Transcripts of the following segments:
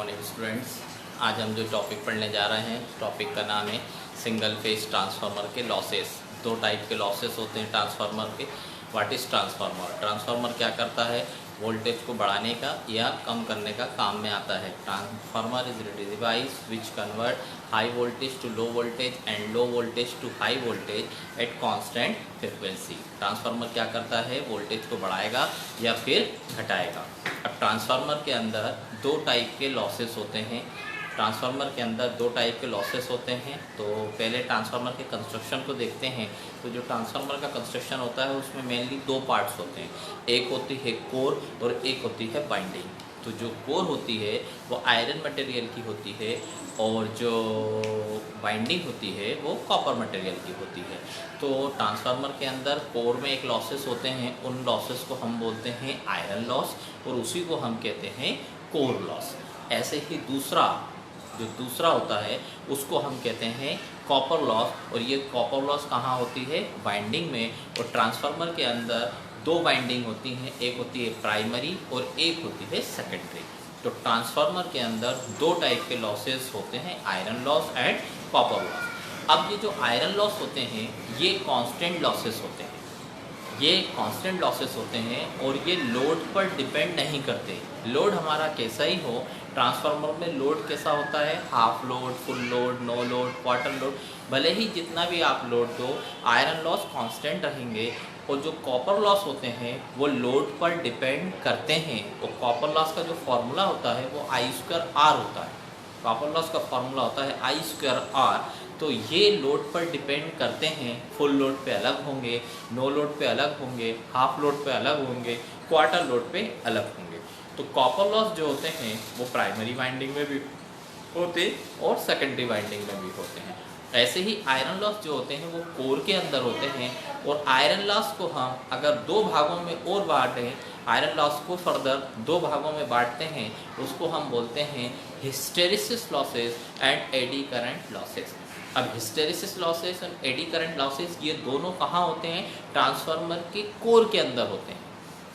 Morning students. आज हम जो टॉपिक पढ़ने जा रहे हैं टॉपिक का नाम है सिंगल फेज ट्रांसफार्मर के लॉसेस। दो टाइप के लॉसेस होते हैं ट्रांसफार्मर के। What is transformer? ट्रांसफार्मर क्या करता है? वोल्टेज को बढ़ाने का या कम करने का काम में आता है। Transformer is a device which convert high voltage to low voltage and low voltage to high voltage at constant frequency. Transformer क्या करता है? वोल्टेज को बढ़ाएगा या फिर घटाएगा। अब ट्रांसफार्मर के अंदर दो टाइप के लॉसेस होते हैं। ट्रांसफार्मर के अंदर दो टाइप के लॉसेस होते हैं। तो पहले ट्रांसफार्मर के कंस्ट्रक्शन को देखते हैं। तो जो ट्रांसफार्मर का कंस्ट्रक्शन होता है उसमें मेनली दो पार्ट्स होते हैं। एक होती है कोर और एक होती है बाइंडिंग। तो जो कोर होती है वो आयरन मटेरियल की होती है और जो बाइंडिंग होती है वो कॉपर मटेरियल की होती है। तो ट्रांसफार्मर के अंदर कोर में एक लॉसेस होते हैं, उन लॉसेस को हम बोलते हैं आयरन लॉस और उसी को हम कहते हैं कोर लॉस। ऐसे ही दूसरा होता है उसको हम कहते हैं कॉपर लॉस। और ये कॉपर लॉस कहाँ होती है? बाइंडिंग में। और ट्रांसफार्मर के अंदर दो बाइंडिंग होती हैं, एक होती है प्राइमरी और एक होती है सेकेंडरी। तो ट्रांसफार्मर के अंदर दो टाइप के लॉसेस होते हैं, iron loss and copper loss. अब ये जो आयरन लॉस होते हैं ये कांस्टेंट लॉसेस होते हैं। ये कांस्टेंट लॉसेस होते हैं और ये लोड पर डिपेंड नहीं करते। लोड हमारा कैसा ही हो, ट्रांसफार्मर में लोड कैसा होता है, half load, full load, no load, quarter load, भले ही जितना भी आप लोड दो आयरन लॉस कांस्टेंट रहेंगे। और जो कॉपर लॉस होते हैं वो लोड पर डिपेंड करते हैं। और कॉपर लॉस का जो फॉर्मूला होता है वो I²R होता है। कॉपर लॉस का फॉर्मूला होता है I²R। तो ये लोड पर डिपेंड करते हैं। फुल लोड पे अलग होंगे, नो लोड पे अलग होंगे, हाफ लोड पे अलग होंगे, क्वार्टर लोड पे अलग होंगे। तो कॉपर लॉस जो होते हैं वो प्राइमरी वाइंडिंग में भी होते और सेकेंडरी वाइंडिंग में भी होते हैं। ऐसे ही आयरन लॉस जो होते हैं वो कोर के अंदर होते हैं। और आयरन लॉस को हम अगर दो भागों में और बांटें, आयरन लॉस को फर्दर दो भागों में बांटते हैं, उसको हम बोलते हैं hysteresis losses and eddy current losses. अब हिस्टेरिसिस लॉसेस और एडी करंट लॉसेस ये दोनों कहाँ होते हैं? ट्रांसफार्मर के कोर के अंदर होते हैं।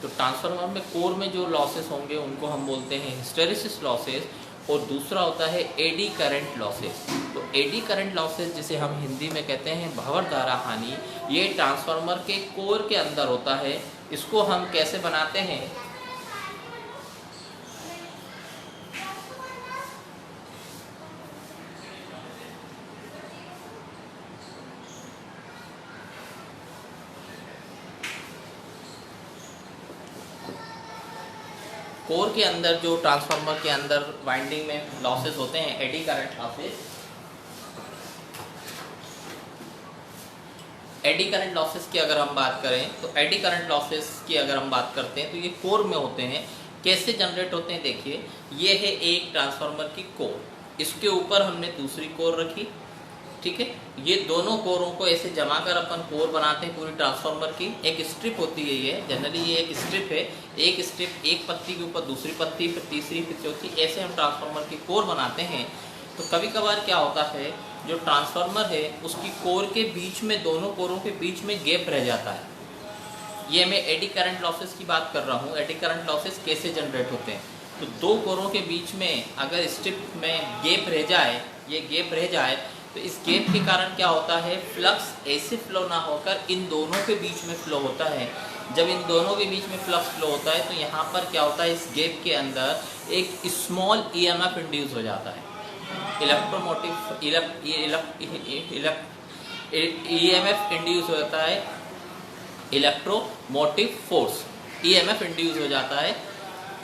तो ट्रांसफार्मर में कोर में जो लॉसेस होंगे उनको हम बोलते हैं हिस्टेरिसिस लॉसेस। और दूसरा होता है एडी करंट लॉसेस। तो एडी करंट लॉसेस जिसे हम हिंदी में कहते हैं भंवर धारा हानि, ये ट्रांसफार्मर के कोर के अंदर होता है। इसको हम कैसे बनाते हैं? कोर के अंदर जो ट्रांसफार्मर के अंदर वाइंडिंग में लॉसेस होते हैं eddy current losses. Eddy current losses की अगर हम बात करें तो एडी करंट लॉसेस की अगर हम बात करते हैं तो ये कोर में होते हैं। कैसे जनरेट होते हैं? देखिए, ये है एक ट्रांसफार्मर की कोर, इसके ऊपर हमने दूसरी कोर रखी, ठीक है। ये दोनों कोरों को ऐसे जमा कर अपन कोर बनाते हैं पूरी ट्रांसफार्मर की। एक स्ट्रिप होती है, ये जनरली ये एक स्ट्रिप है। एक स्ट्रिप एक पत्ती के ऊपर दूसरी पत्ती, फिर तीसरी, फिर चौथी, ऐसे हम ट्रांसफार्मर की कोर बनाते हैं। तो कभी कभार क्या होता है, जो ट्रांसफार्मर है उसकी कोर के बीच में, दोनों कोरों के बीच में गैप रह जाता है। ये मैं एडी करंट लॉसेस की बात कर रहा हूँ। एडी करंट लॉसेस कैसे जनरेट होते हैं? तो दो कोरों के बीच में अगर स्ट्रिप में गैप रह जाए, ये गैप रह जाए, तो इस गैप के कारण क्या होता है, फ्लक्स ऐसे फ्लो ना होकर इन दोनों के बीच में फ्लो होता है। जब इन दोनों के बीच में फ्लक्स फ्लो होता है तो यहाँ पर क्या होता है, इस गैप के अंदर एक स्मॉल EMF इंड्यूस हो जाता है। EMF इंड्यूस होता है, इलेक्ट्रोमोटिव फोर्स EMF इंड्यूस हो जाता है।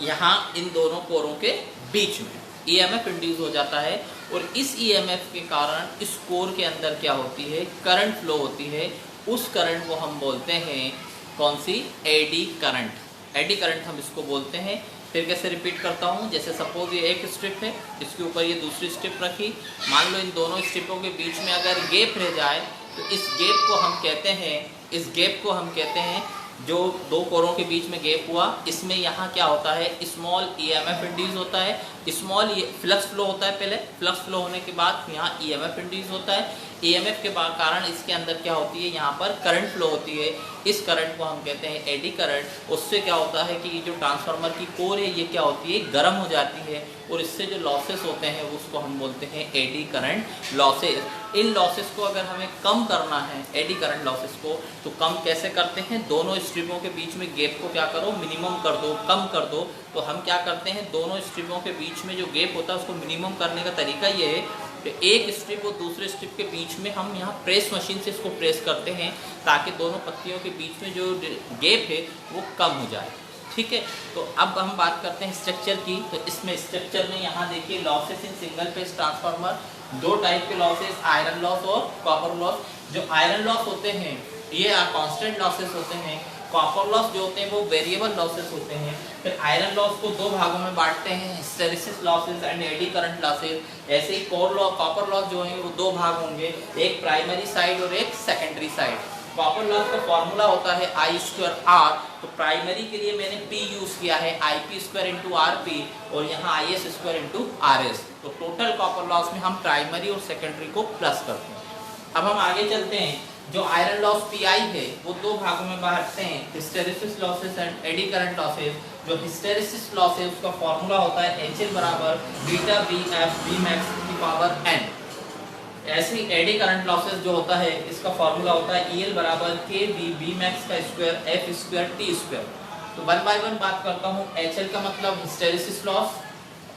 यहाँ इन दोनों कोरों के बीच में EMF इंड्यूस हो जाता है। और इस EMF के कारण इस कोर के अंदर क्या होती है, करंट फ्लो होती है। उस करंट को हम बोलते हैं कौन सी? Eddy current. एडी करंट हम इसको बोलते हैं। फिर कैसे रिपीट करता हूँ, जैसे सपोज ये एक स्ट्रिप है, इसके ऊपर ये दूसरी स्ट्रिप रखी। मान लो इन दोनों स्ट्रिपों के बीच में अगर गैप रह जाए तो इस गैप को हम कहते हैं जो दो कोरों के बीच में गैप हुआ, इसमें यहाँ क्या होता है, स्मॉल EMF इंड्यूस होता है। स्मॉल फ्लक्स फ्लो होता है, पहले फ्लक्स फ्लो होने के बाद यहाँ EMF इंड्यूस होता है। EMF के कारण इसके अंदर क्या होती है, यहाँ पर करंट फ्लो होती है। इस करंट को हम कहते हैं एडी करंट। उससे क्या होता है कि जो ट्रांसफार्मर की कोर है ये क्या होती है, गर्म हो जाती है। और इससे जो लॉसेस होते हैं उसको हम बोलते हैं एडी करंट लॉसेस। इन लॉसेस को अगर हमें कम करना है, एडी करंट लॉसेस को, तो कम कैसे करते हैं? दोनों स्ट्रिपों के बीच में गैप को क्या करो, मिनिमम कर दो, कम कर दो। तो हम क्या करते हैं, दोनों स्ट्रिपों के बीच में जो गैप होता है उसको मिनिमम करने का तरीका ये है कि एक स्ट्रिप और दूसरे स्ट्रिप के बीच में हम यहाँ प्रेस मशीन से इसको प्रेस करते हैं ताकि दोनों पत्तियों के बीच में जो गैप है वो कम हो जाए। ठीक है, तो अब हम बात करते हैं स्ट्रक्चर की। तो इसमें स्ट्रक्चर में यहाँ देखिए losses in single phase transformer, दो टाइप के लॉसेस, आयरन लॉस और कॉपर लॉस। जो आयरन लॉस होते हैं ये कांस्टेंट लॉसेस होते हैं, कॉपर लॉस जो होते हैं वो वेरिएबल लॉसेस होते हैं। फिर आयरन लॉस को दो भागों में बांटते हैं, hysteresis losses and eddy current losses. ऐसे ही कॉपर लॉस जो है वो दो भाग होंगे, एक प्राइमरी साइड और एक सेकेंडरी साइड। कॉपर लॉस का फॉर्मूला होता है I²R। तो प्राइमरी के लिए मैंने P यूज किया है, IP² × RP, और यहाँ IS² × RS। तो टोटल कॉपर लॉस में हम प्राइमरी और सेकेंडरी को प्लस करते हैं। अब हम आगे चलते हैं। जो आयरन लॉस PI है वो दो भागों में बांटते हैं, hysteresis losses and eddy current losses. जो हिस्टेरिसिस लॉस है उसका फॉर्मूला होता है HL = बीटा BF Bmax की पावर n। ऐसे ही एडी करंट लॉसेस जो होता है इसका फॉर्मूला होता है EL = KB Bmax² F² T²। तो वन बाय वन बात करता हूँ। HL का मतलब हिस्टेरिसिस लॉस,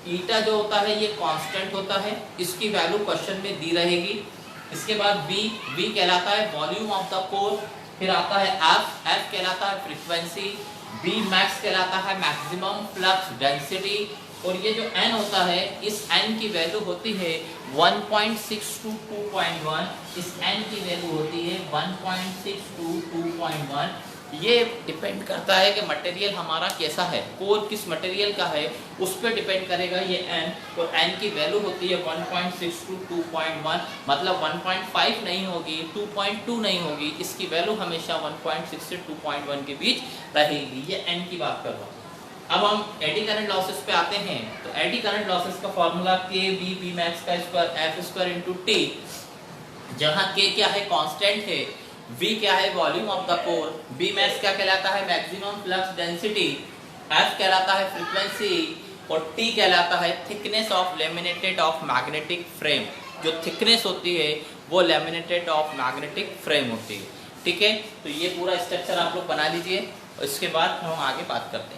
ईटा जो होता है ये कांस्टेंट होता है, इसकी वैल्यू क्वेश्चन में दी रहेगी। इसके बाद V कहलाता है वॉल्यूम ऑफ द कोर। फिर आता है F कहलाता है फ्रीक्वेंसी, Bmax कहलाता है मैक्सिमम फ्लक्स डेंसिटी, और ये जो n होता है इस n की वैल्यू होती है 1.6 to 2.1। इस n की वैल्यू होती है 1.6 to 2.1। ये डिपेंड करता है कि मटेरियल हमारा कैसा है, कोर किस मटेरियल का है उस पर डिपेंड करेगा ये n। तो n की वैल्यू होती है 1.6 to 2.1, मतलब 1.5 नहीं होगी, 2.2 नहीं होगी, इसकी वैल्यू हमेशा 1.6 से 2.1 के बीच रहेगी। ये n की बात कर रहा हूँ। अब हम एडी करंट लॉसेस पे आते हैं। तो एडी करंट लॉसेस का formula KB Bmax² F² × T, जहाँ K क्या है, कांस्टेंट है, V क्या है, volume of the core, Bmax क्या कहलाता है, मैक्सिमम फ्लक्स डेंसिटी, F कहलाता है फ्रीक्वेंसी, और T कहलाता है thickness of laminated of magnetic frame. जो थिकनेस होती है वो लैमिनेटेड ऑफ मैग्नेटिक फ्रेम होती है। ठीक है, तो ये पूरा स्ट्रक्चर आप लोग बना लीजिए, इसके बाद हम आगे बात करते हैं।